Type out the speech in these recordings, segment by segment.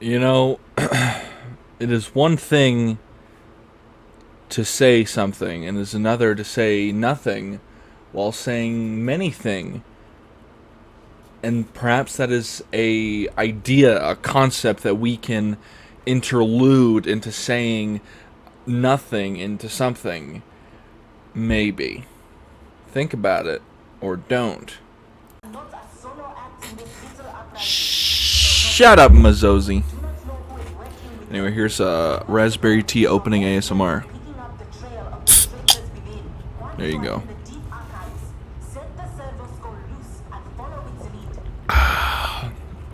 You know, it is one thing to say something, and is another to say nothing while saying many things. And perhaps that is a idea, a concept that we can interlude into saying nothing into something. Maybe. Think about it, or don't. Shut up, Mazozi. Anyway, here's Raspberry Tea opening ASMR. There you go.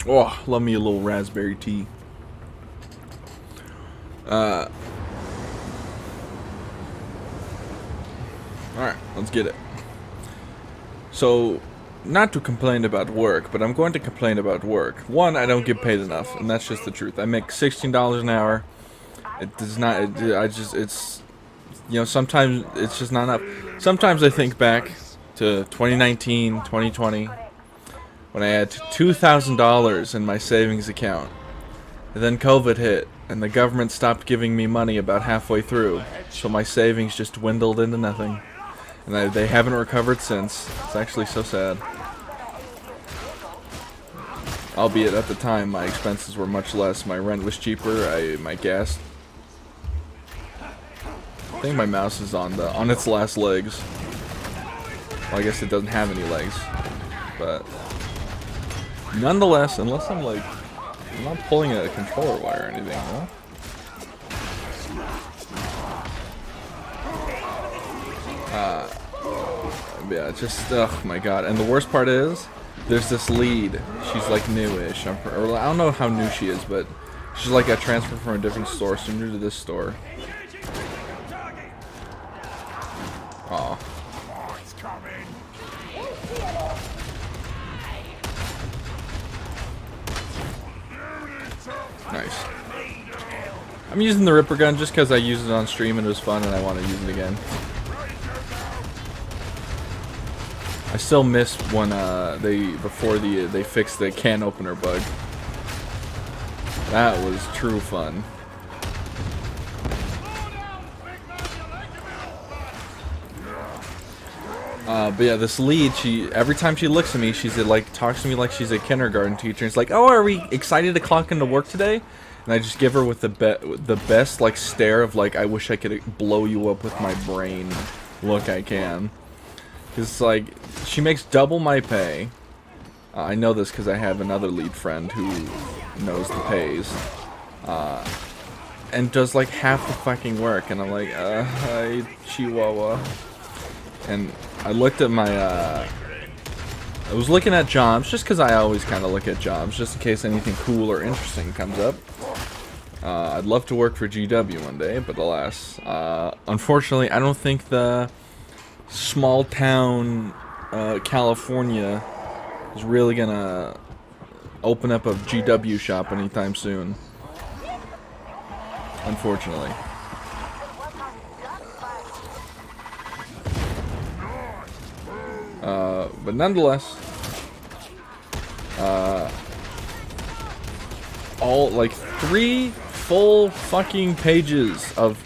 Oh, love me a little raspberry tea. Alright, let's get it. So, not to complain about work, but I'm going to complain about work. One, I don't get paid enough, and that's just the truth. I make $16 an hour. It does not, it's, you know, sometimes it's just not enough. Sometimes I think back to 2019, 2020, when I had $2,000 in my savings account. And then COVID hit, and the government stopped giving me money about halfway through, so my savings just dwindled into nothing. And they haven't recovered since. It's actually so sad. Albeit at the time, my expenses were much less. My rent was cheaper. My gas. I think my mouse is on its last legs. Well, I guess it doesn't have any legs, but nonetheless, unless I'm not pulling a controller wire or anything, huh? Yeah, just, oh my god. And the worst part is, there's this lead. She's like newish. Or I don't know how new she is, but she's like a transfer from a different store, so new to this store. Aw. Nice. I'm using the Ripper gun just because I used it on stream and it was fun and I want to use it again. I still miss when before they fixed the can opener bug. That was true fun. But yeah, this lead, every time she looks at me, talks to me like she's a kindergarten teacher. It's like, oh, are we excited to clock into work today? And I just give her with the best like stare of like, I wish I could blow you up with my brain look I can. Cause like, she makes double my pay. I know this because I have another lead friend who knows the pays. And does like half the fucking work, and I'm like, hi, Chihuahua. And I looked at my, I was looking at jobs, just because I always kind of look at jobs, just in case anything cool or interesting comes up. I'd love to work for GW one day, but alas. Unfortunately, I don't think the small town California is really gonna open up a GW shop anytime soon. Unfortunately. But nonetheless, all like 3 full fucking pages of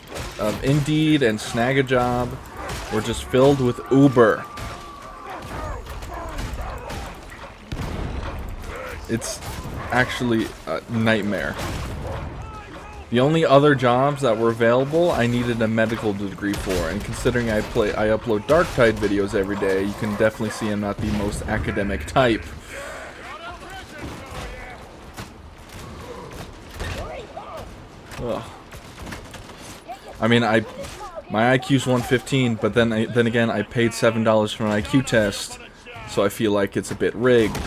Indeed and Snag-a-Job were just filled with Uber. It's actually a nightmare. The only other jobs that were available, I needed a medical degree for, and considering I upload Darktide videos every day, you can definitely see I'm not the most academic type. Ugh. I mean, my IQ's 115, but then again, I paid $7 for an IQ test, so I feel like it's a bit rigged.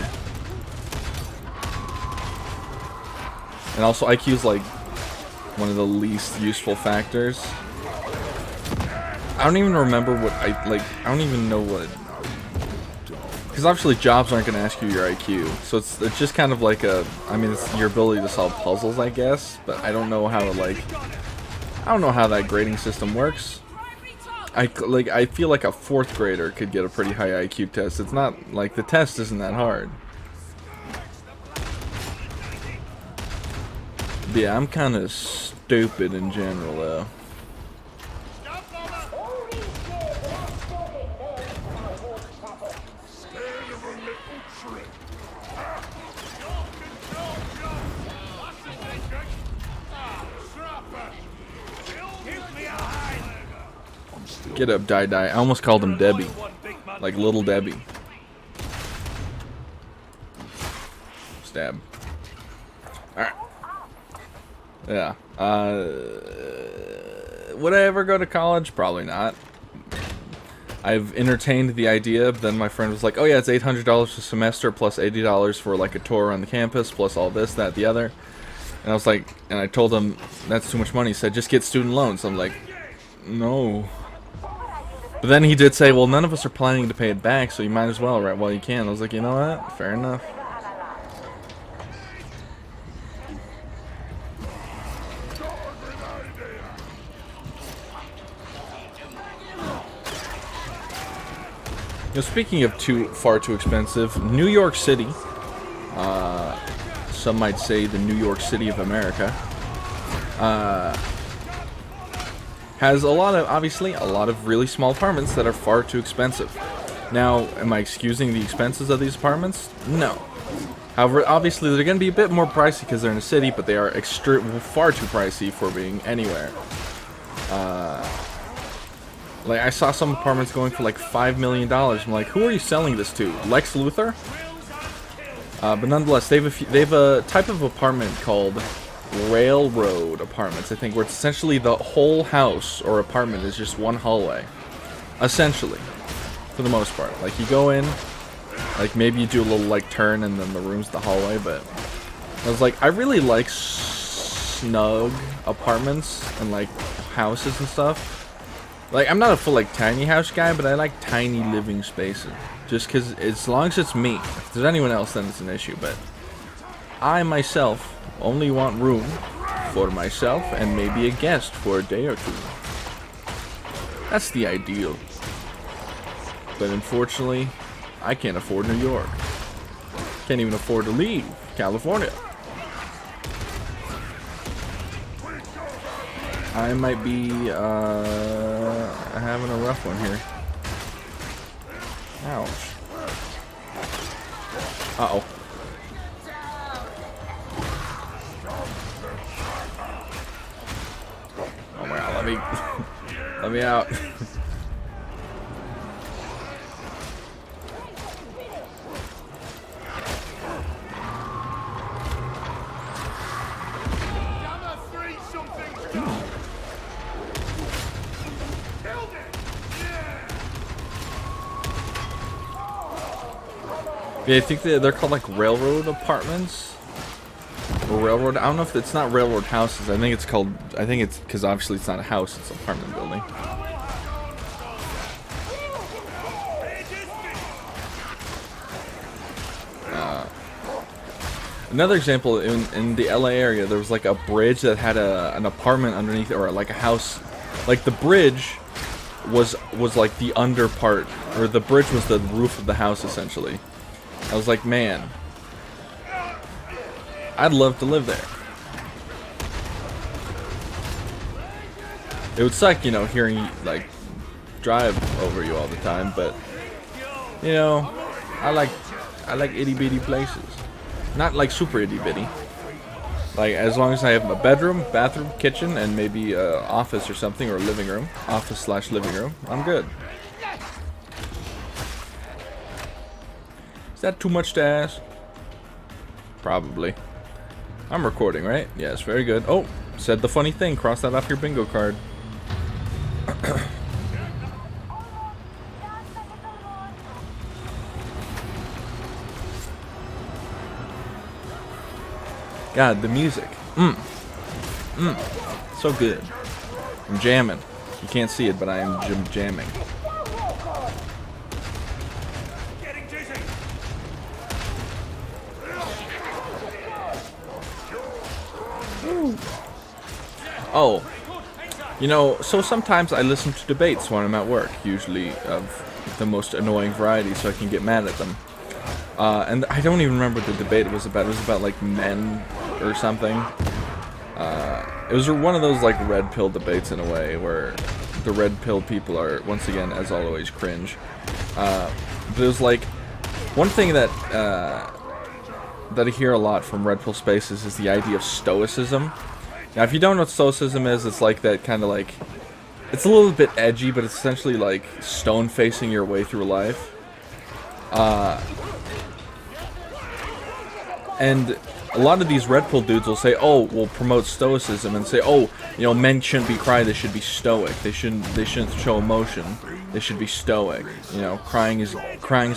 And also, IQ's like one of the least useful factors. I don't even remember what I don't even know what. Because obviously jobs aren't going to ask you your IQ, so it's just kind of like I mean, it's your ability to solve puzzles, I guess. But I don't know how I don't know how that grading system works. I feel like a 4th grader could get a pretty high IQ test. It's not like the test isn't that hard. Yeah, I'm kind of stupid in general, though. Get up, Die. I almost called him Debbie. Like little Debbie. Stab. Alright. Yeah. Would I ever go to college? Probably not. I've entertained the idea, but then my friend was like, oh yeah, it's $800 a semester plus $80 for like a tour on the campus, plus all this, that, the other. And I was like, and I told him, that's too much money. He said, just get student loans. I'm like, no. But then he did say, well, none of us are planning to pay it back, so you might as well, right, while you can. I was like, you know what? Fair enough. Now, speaking of far too expensive, New York City, some might say the New York City of America, has obviously a lot of really small apartments that are far too expensive. Now, am I excusing the expenses of these apartments? No. However, obviously they're going to be a bit more pricey because they're in a city, but they are far too pricey for being anywhere. Like, I saw some apartments going for like $5 million. I'm like, who are you selling this to? Lex Luthor? But nonetheless, they have a type of apartment called railroad apartments, I think, where it's essentially the whole house or apartment is just one hallway. Essentially. For the most part. Like, you go in, like, maybe you do a little, like, turn and then the room's the hallway, but I was like, I really like snug apartments and, like, houses and stuff. Like, I'm not a full, like, tiny house guy, but I like tiny living spaces. Just because, as long as it's me. If there's anyone else, then it's an issue, but I, myself, only want room for myself and maybe a guest for a day or two. That's the ideal. But unfortunately, I can't afford New York. Can't even afford to leave California. I might be having a rough one here. Ouch. Uh-oh. Oh my god, let me out. Yeah, I think they're called like railroad apartments or railroad. I don't know if it's not railroad houses. I think it's called. I think it's because obviously it's not a house; it's an apartment building. Another example in the LA area, there was like a bridge that had an apartment underneath, or like a house. Like the bridge was like the under part, or the bridge was the roof of the house essentially. I was like, man, I'd love to live there. It would suck, you know, hearing like drive over you all the time, but you know, I like itty bitty places. Not like super itty bitty. Like, as long as I have a bedroom, bathroom, kitchen, and maybe a office or something, or a living room, office/living room, I'm good. Is that too much to ask? Probably. I'm recording, right? Yes, very good. Oh, said the funny thing. Cross that off your bingo card. God, the music. So good. I'm jamming. You can't see it, but I am jamming. Oh, you know, so sometimes I listen to debates when I'm at work, usually of the most annoying variety, so I can get mad at them. And I don't even remember what the debate was about. It was about, like, men or something. It was one of those like red pill debates in a way, where the red pill people are once again, as always, cringe. But it was like one thing that that I hear a lot from red pill spaces is the idea of stoicism. Now, if you don't know what stoicism is, it's like that kind of like, it's a little bit edgy, but it's essentially like stone facing your way through life. And a lot of these red pill dudes will say, oh, we'll promote stoicism, and say, oh, you know, men shouldn't be crying, they should be stoic. They shouldn't show emotion. They should be stoic. You know, crying is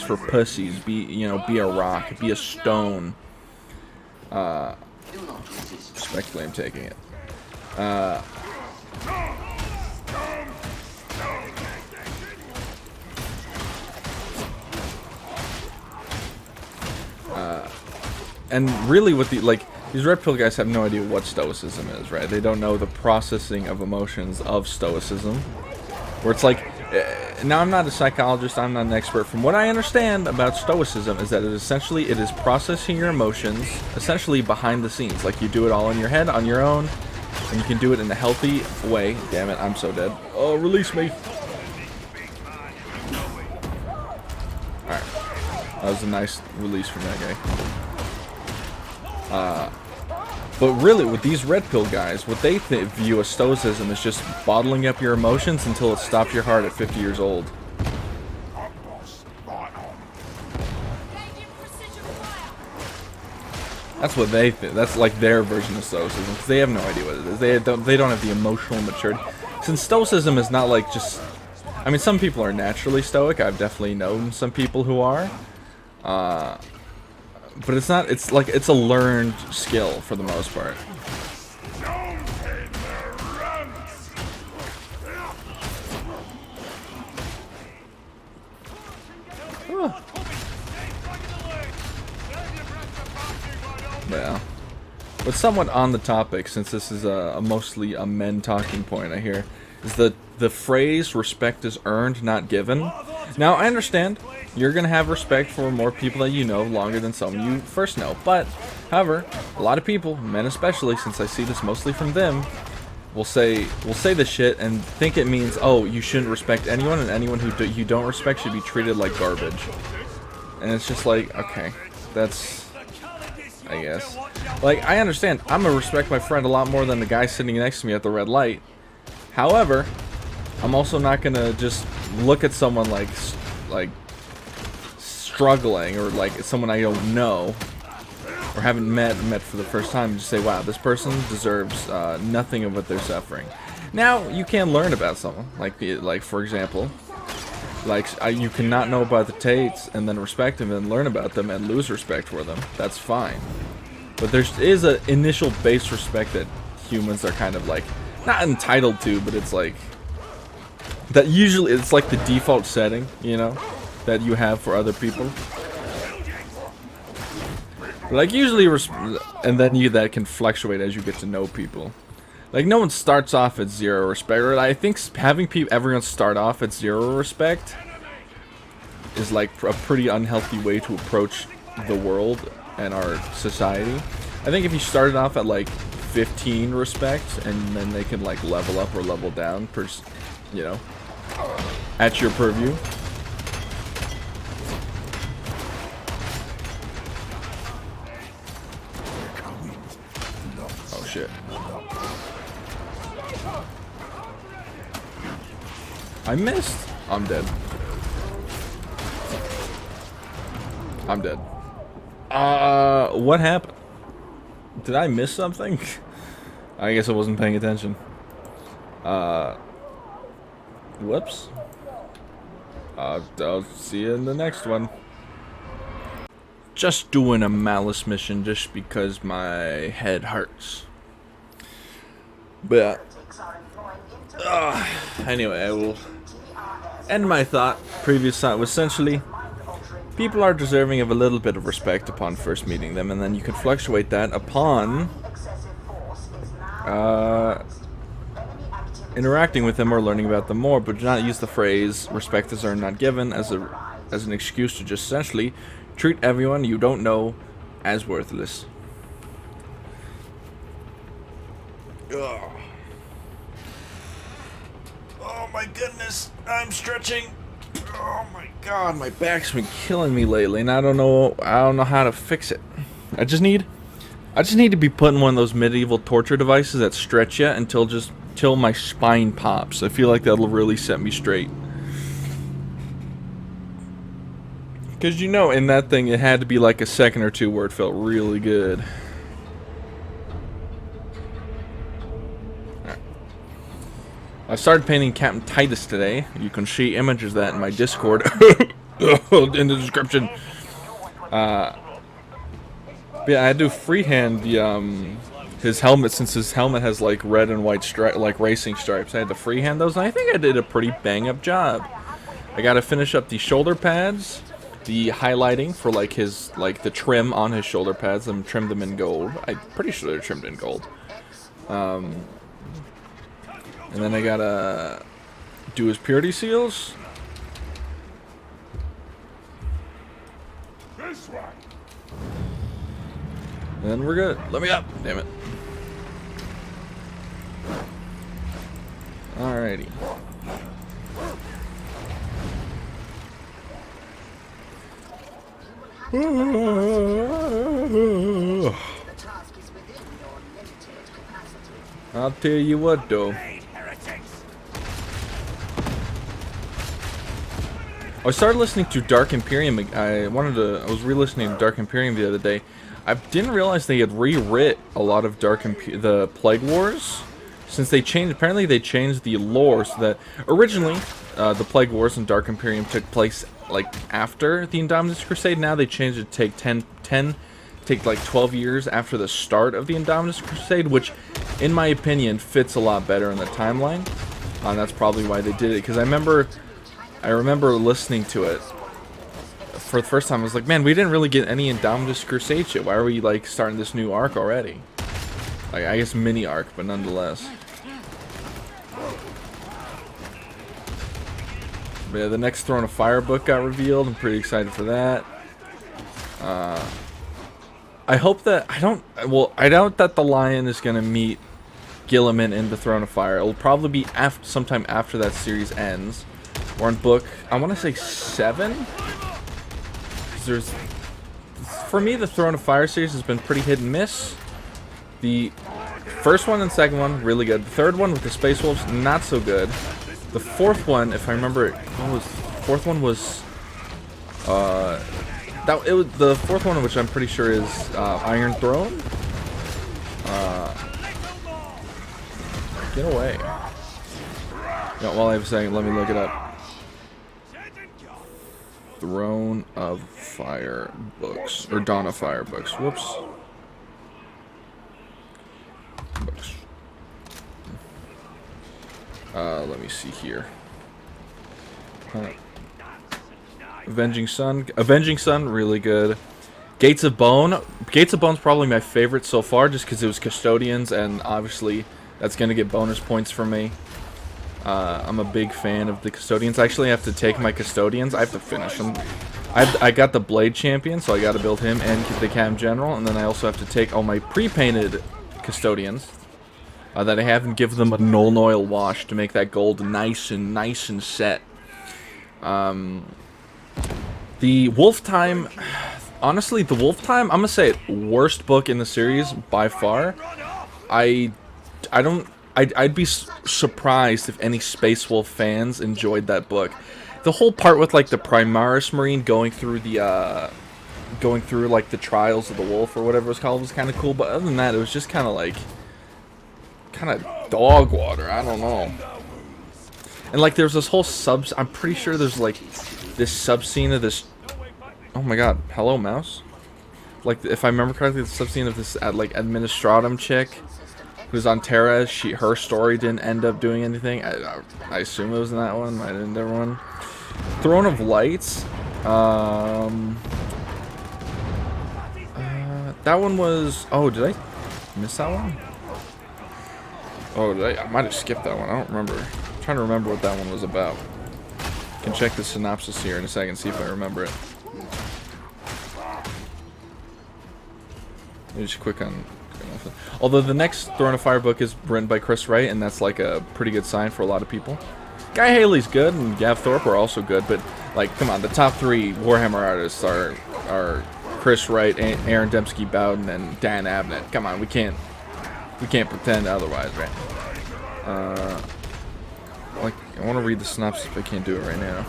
for pussies. Be a rock, be a stone. Respectfully, I'm taking it. And really, with the these red pill guys have no idea what stoicism is, right? They don't know the processing of emotions of stoicism. Where it's like, now I'm not a psychologist, I'm not an expert. From what I understand about stoicism is that it is processing your emotions, essentially behind the scenes. Like, you do it all in your head, on your own, and you can do it in a healthy way. Damn it, I'm so dead. Oh, release me. Alright. That was a nice release from that guy. But really, with these red pill guys, what they view as stoicism is just bottling up your emotions until it stops your heart at 50 years old. That's what they think. That's like their version of stoicism, because they have no idea what it is. They don't have the emotional maturity. Since stoicism is not like just... I mean, some people are naturally stoic. I've definitely known some people who are. But it's not, it's like, it's a learned skill for the most part. Yeah. But somewhat on the topic, since this is mostly a men talking point, I hear, is the phrase respect is earned, not given. Now, I understand you're going to have respect for more people that you know longer than some you first know. But, however, a lot of people, men especially, since I see this mostly from them, will say this shit and think it means, oh, you shouldn't respect anyone, and anyone who you don't respect should be treated like garbage. And it's just like, okay, that's... I guess. Like, I understand. I'm gonna respect my friend a lot more than the guy sitting next to me at the red light. However, I'm also not gonna just look at someone like struggling, or like someone I don't know or haven't met for the first time, and just say, wow, this person deserves nothing of what they're suffering. Now, you can learn about someone. Like for example, you cannot know about the Tates and then respect them and learn about them and lose respect for them. That's fine. But there is an initial base respect that humans are kind of like, not entitled to, but it's like, that usually, it's like the default setting, you know, that you have for other people. Like, usually, and then that can fluctuate as you get to know people. Like, no one starts off at zero respect. Or I think having everyone start off at zero respect is like a pretty unhealthy way to approach the world and our society. I think if you started off at like 15 respect, and then they can like level up or level down, you know, at your purview. Oh shit. I missed. I'm dead. I'm dead. What happened? Did I miss something? I guess I wasn't paying attention. Whoops. I'll see you in the next one. Just doing a malice mission just because my head hurts. But anyway, I will end my previous thought was essentially, people are deserving of a little bit of respect upon first meeting them, and then you can fluctuate that upon interacting with them or learning about them more, but do not use the phrase respect is earned, not given as an excuse to just essentially treat everyone you don't know as worthless. Ugh. Oh my goodness, I'm stretching. Oh my god, my back's been killing me lately, and I don't know how to fix it. I just need to be put in one of those medieval torture devices that stretch you till my spine pops. I feel like that'll really set me straight. Because in that thing it had to be like a second or two where it felt really good. I started painting Captain Titus today. You can see images of that in my Discord in the description. But yeah, I had to freehand his helmet, since his helmet has like red and white like racing stripes. I had to freehand those, and I think I did a pretty bang-up job. I got to finish up the shoulder pads, the highlighting for like the trim on his shoulder pads, and trim them in gold. I'm pretty sure they're trimmed in gold. And then I gotta do his purity seals. And then we're good. Let me up. Damn it. Alrighty. I'll tell you what, though. I started listening to Dark Imperium. I was re-listening to Dark Imperium the other day. I didn't realize they had rewrit a lot of the Plague Wars, since apparently they changed the lore so that originally the Plague Wars and Dark Imperium took place like after the Indominus Crusade. Now they changed it to take like 12 years after the start of the Indominus Crusade, which in my opinion fits a lot better in the timeline. And that's probably why they did it, because I remember listening to it for the first time. I was like, man, we didn't really get any Indominus Crusade shit. Why are we like starting this new arc already? Like, I guess mini arc, but nonetheless. But yeah, the next Throne of Fire book got revealed. I'm pretty excited for that. I hope that I doubt that the Lion is gonna meet Gilliman in the Throne of Fire. It'll probably be sometime after that series ends. We're on book, I want to say 7. For me, the Throne of Fire series has been pretty hit and miss. The first one and second one, really good. The third one with the Space Wolves, not so good. The fourth one, if I remember, the fourth one, which I'm pretty sure is Iron Throne. Get away. Yeah, while I was saying, let me look it up. Throne of Fire books, or Dawn of Fire books. Whoops. Books. Let me see here. Avenging Sun, really good. Gates of Bone. Gates of Bone's probably my favorite so far, just because it was Custodians, and obviously that's gonna get bonus points for me. I'm a big fan of the Custodians. I actually have to take my Custodians. I have to finish them. I got the Blade Champion, so I got to build him and the Cam General, and then I also have to take all my pre-painted Custodians that I have and give them a Null Oil wash to make that gold nice and set. The Wolf Time, honestly, the Wolf Time, I'm gonna say it, worst book in the series by far. I'd be surprised if any Space Wolf fans enjoyed that book. The whole part with like the Primaris Marine going through like the trials of the wolf or whatever it was called was kind of cool, but other than that, it was just kind of dog water. I don't know. And like there's this whole I'm pretty sure there's like this sub-scene of this. Oh my god, hello mouse. Like if I remember correctly, the sub-scene of this like Administratum chick who's on Terra. Her story didn't end up doing anything. I assume it was in that one. I didn't ever one. Throne of Lights. That one was. Oh, did I miss that one? Oh, I might have skipped that one. I don't remember. I'm trying to remember what that one was about. Can check the synopsis here in a second, see if I remember it. Let me just click on Although the next Throne of Fire book is written by Chris Wright, and that's like a pretty good sign for a lot of people. Guy Haley's good, and Gav Thorpe are also good, but like, come on, the top 3 Warhammer artists are Chris Wright, Aaron Dembski Bowden, and Dan Abnett. Come on, we can't pretend otherwise, right? Like, I want to read the synopsis, but I can't do it right now.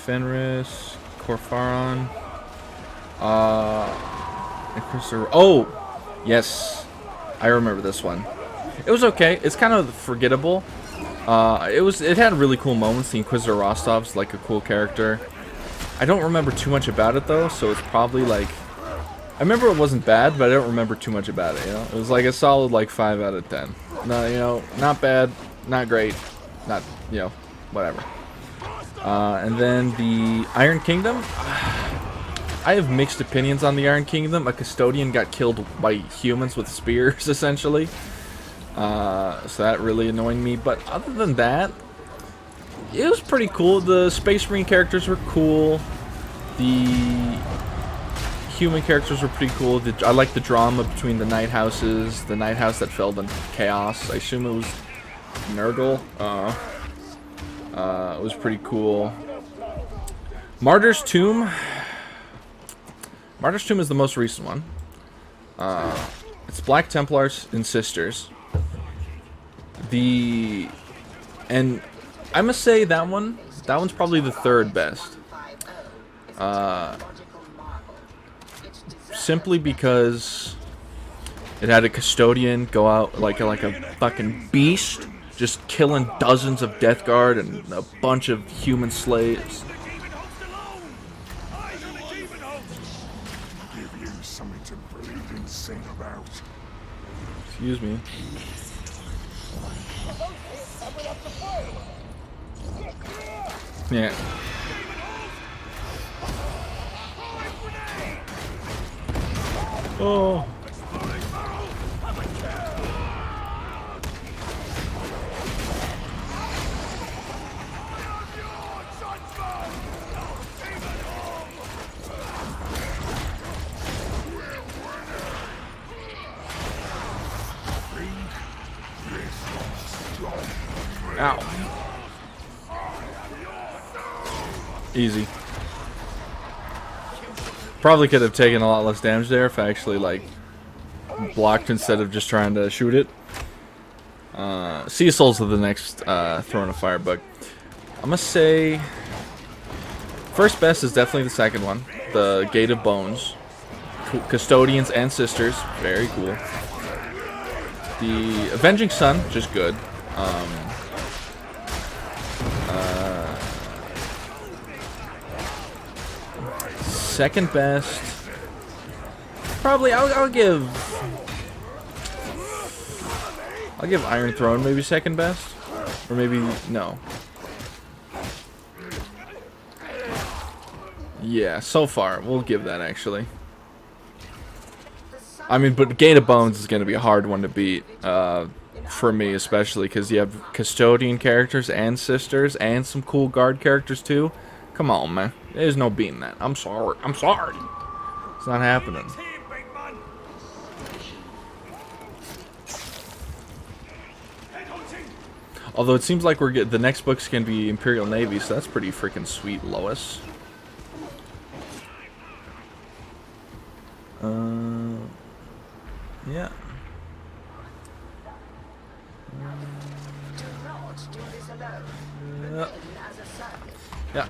Fenris, Corfaron, oh, yes, I remember this one. It was okay. It's kind of forgettable. It had really cool moments. The Inquisitor Rostov's like a cool character. I don't remember too much about it though, so it's probably like, I remember it wasn't bad, but I don't remember too much about it. You know, it was like a solid like 5 out of 10. No, you know, not bad, not great, not, you know, whatever. And then the Iron Kingdom. I have mixed opinions on the Iron Kingdom. A custodian got killed by humans with spears, essentially. So that really annoyed me. But other than that, it was pretty cool. The Space Marine characters were cool. The human characters were pretty cool. I like the drama between the Night Houses. The Night House that fell in chaos. I assume it was Nurgle. It was pretty cool. Martyr's Tomb. Martyr's Tomb is the most recent one. It's Black Templars and Sisters. And I must say that one's probably the 3rd best. Simply because it had a custodian go out like a fucking beast, just killing dozens of Death Guard and a bunch of human slaves. Excuse me. Yeah. Oh. Ow. Easy. Probably could have taken a lot less damage there if I actually, like, blocked instead of just trying to shoot it. Sea Souls are the next Throne of Fire book. I'm gonna say first best is definitely the second one, the Gate of Bones. Custodians and Sisters, very cool. The Avenging Sun, just good. Second best, probably I'll give Iron Throne maybe second best, or maybe no. Yeah, so far we'll give that actually. I mean, but Gate of Bones is gonna be a hard one to beat for me, especially because you have custodian characters and sisters and some cool guard characters too. Come on, man. There's no beating that. I'm sorry. I'm sorry. It's not happening. Although it seems like the next book's gonna be Imperial Navy, so that's pretty freaking sweet, Lois. Yeah. Yeah.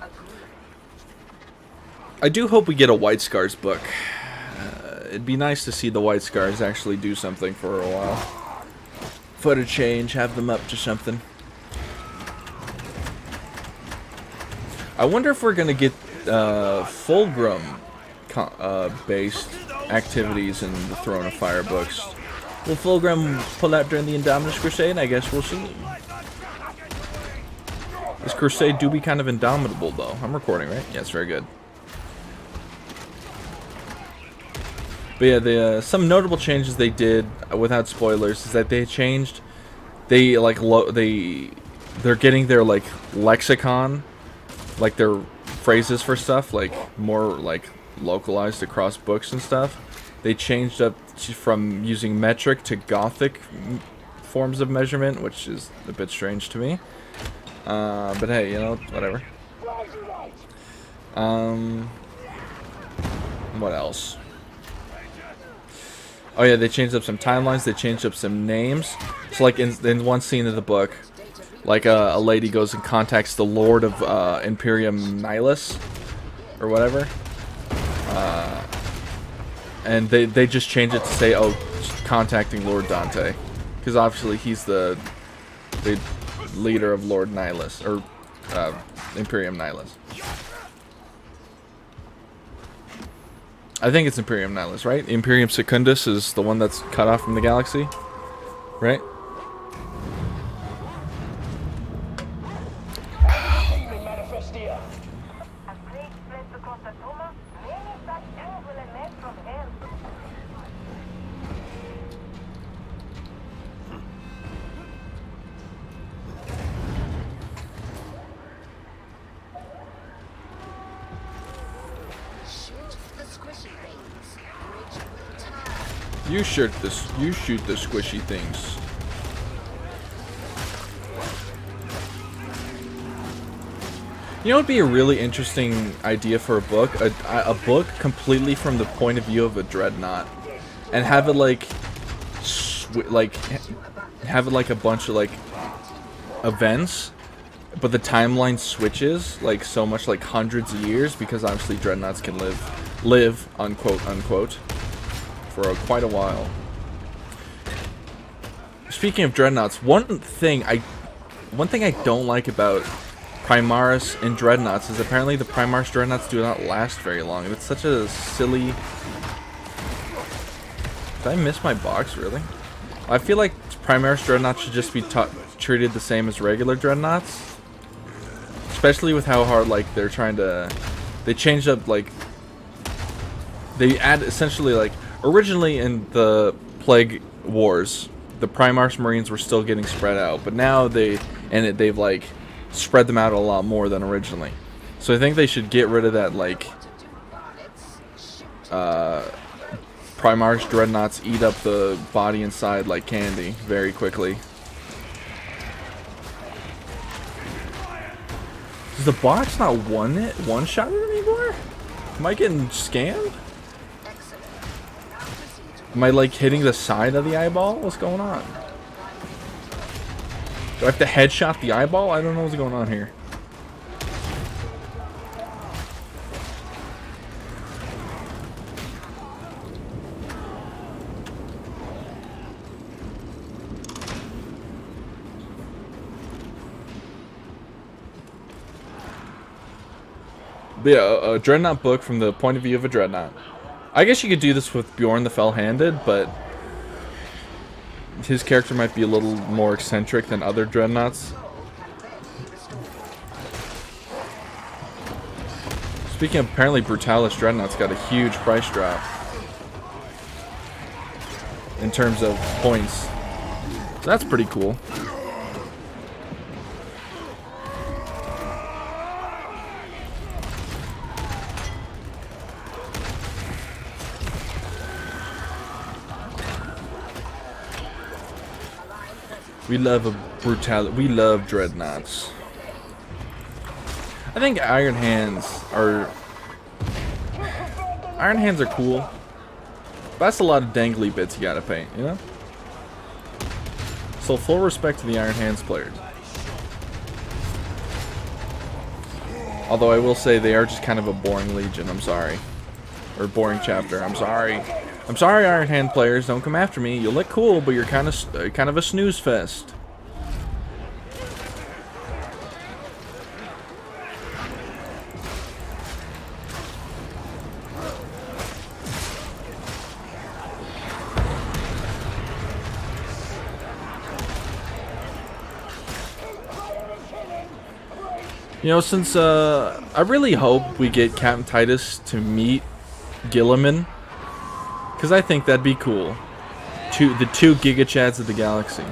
I do hope we get a White Scars book. It'd be nice to see the White Scars actually do something for a while. For a change, have them up to something. I wonder if we're gonna get Fulgrim based activities in the Throne of Fire books. Will Fulgrim pull out during the Indominus Crusade? I guess we'll see. This crusade do be kind of indomitable, though. I'm recording, right? Yes, very good. But yeah, the some notable changes they did without spoilers is that they changed. They like they're getting their like lexicon, like their phrases for stuff, like more like localized across books and stuff. They changed up from using metric to Gothic forms of measurement, which is a bit strange to me. But hey, you know, whatever. What else? Oh yeah, they changed up some timelines. They changed up some names. So like in one scene of the book, like a lady goes and contacts the Lord of Imperium Nihilus, or whatever. And they just changed it to say, oh, contacting Lord Dante, because obviously he's the leader of Lord Nihilus, or Imperium Nihilus. I think it's Imperium Nihilus, right? Imperium Secundus is the one that's cut off from the galaxy, right? You shoot the squishy things. You know, it'd be a really interesting idea for a book. A book completely from the point of view of a dreadnought, and have it like, have it like a bunch of like events, but the timeline switches like so much, like hundreds of years, because obviously dreadnoughts can live unquote unquote for quite a while. Speaking of dreadnoughts, one thing I don't like about Primaris and dreadnoughts is apparently the Primaris dreadnoughts do not last very long. It's such a silly... Did I miss my box, really? I feel like Primaris dreadnoughts should just be treated the same as regular dreadnoughts. Especially with how hard, like, they're trying to... They changed up, like... They add, essentially, like... Originally in the Plague Wars, the Primaris Marines were still getting spread out, but now they've like spread them out a lot more than originally. So I think they should get rid of that, like Primaris dreadnoughts eat up the body inside like candy very quickly. Does the box not one-shot it anymore? Am I getting scammed? Am I like hitting the side of the eyeball? What's going on? Do I have to headshot the eyeball? I don't know what's going on here. But yeah, a dreadnought book from the point of view of a dreadnought. I guess you could do this with Bjorn the Fell-Handed, but his character might be a little more eccentric than other dreadnoughts. Speaking of, apparently Brutalis dreadnoughts got a huge price drop in terms of points. So that's pretty cool. We love we love dreadnoughts. I think Iron Hands are cool. But that's a lot of dangly bits you gotta paint, you know? So full respect to the Iron Hands players. Although I will say they are just kind of a boring legion, I'm sorry. Or boring chapter, I'm sorry. I'm sorry, Iron Hand players, don't come after me. You look cool, but you're kind of a snooze fest. You know, since I really hope we get Captain Titus to meet Gilliman. Because I think that'd be cool. The 2 Giga Chads of the galaxy.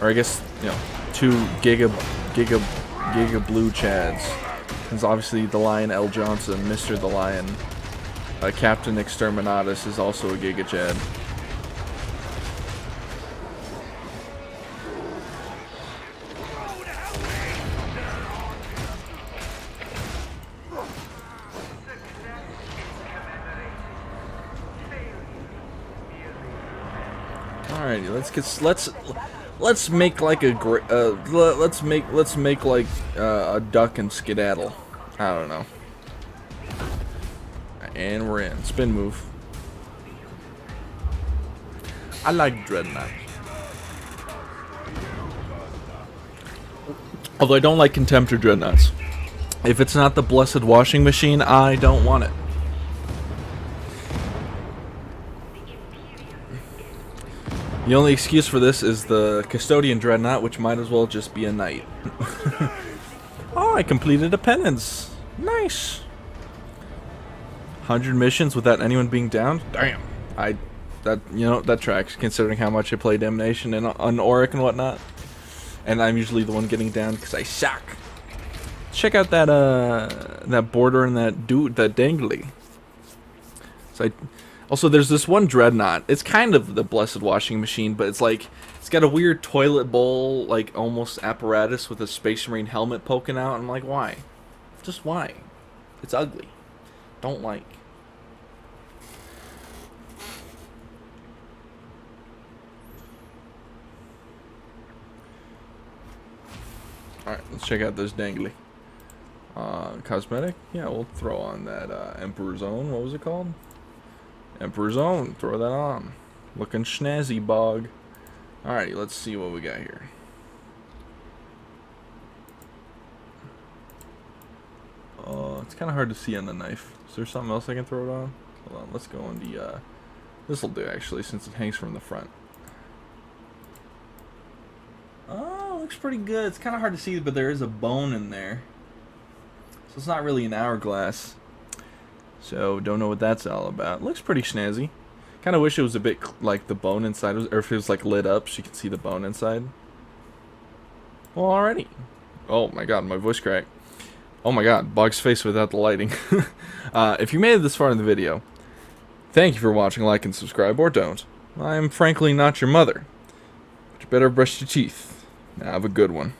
Or I guess, you know, 2 Giga Blue Chads. Because obviously the Lion L. Johnson, Mr. the Lion, Captain Exterminatus is also a Giga Chad. Alrighty, let's make like a let's make like a duck and skedaddle. I don't know. And we're in. Spin move. I like Dreadnought. Although I don't like Contemptor Dreadnoughts. If it's not the Blessed Washing Machine, I don't want it. The only excuse for this is the Custodian Dreadnought, which might as well just be a knight. Oh, I completed a penance. Nice. 100 missions without anyone being down? Damn. That tracks, considering how much I play Damnation and on Auric and whatnot. And I'm usually the one getting down because I suck. Check out that border and that dangly. Also, there's this one Dreadnought. It's kind of the Blessed Washing Machine, but it's like, it's got a weird toilet bowl, like, almost apparatus with a Space Marine helmet poking out. I'm like, why? Just why? It's ugly. Don't like. Alright, let's check out this dangly. Cosmetic? Yeah, we'll throw on that Emperor's Own. What was it called? Emperor's Own. Throw that on. Looking snazzy, bog. Alrighty, let's see what we got here. It's kind of hard to see on the knife. Is there something else I can throw it on? Hold on, let's go on the, this'll do actually, since it hangs from the front. Oh, looks pretty good. It's kind of hard to see, but there is a bone in there. So it's not really an hourglass. So, don't know what that's all about. Looks pretty snazzy. Kind of wish it was a bit like the bone inside, or if it was like lit up so you can see the bone inside. Well, alrighty. Oh my god, my voice cracked. Oh my god, Bog's face without the lighting. If you made it this far in the video, thank you for watching, like, and subscribe, or don't. I am frankly not your mother. But you better brush your teeth. Now have a good one.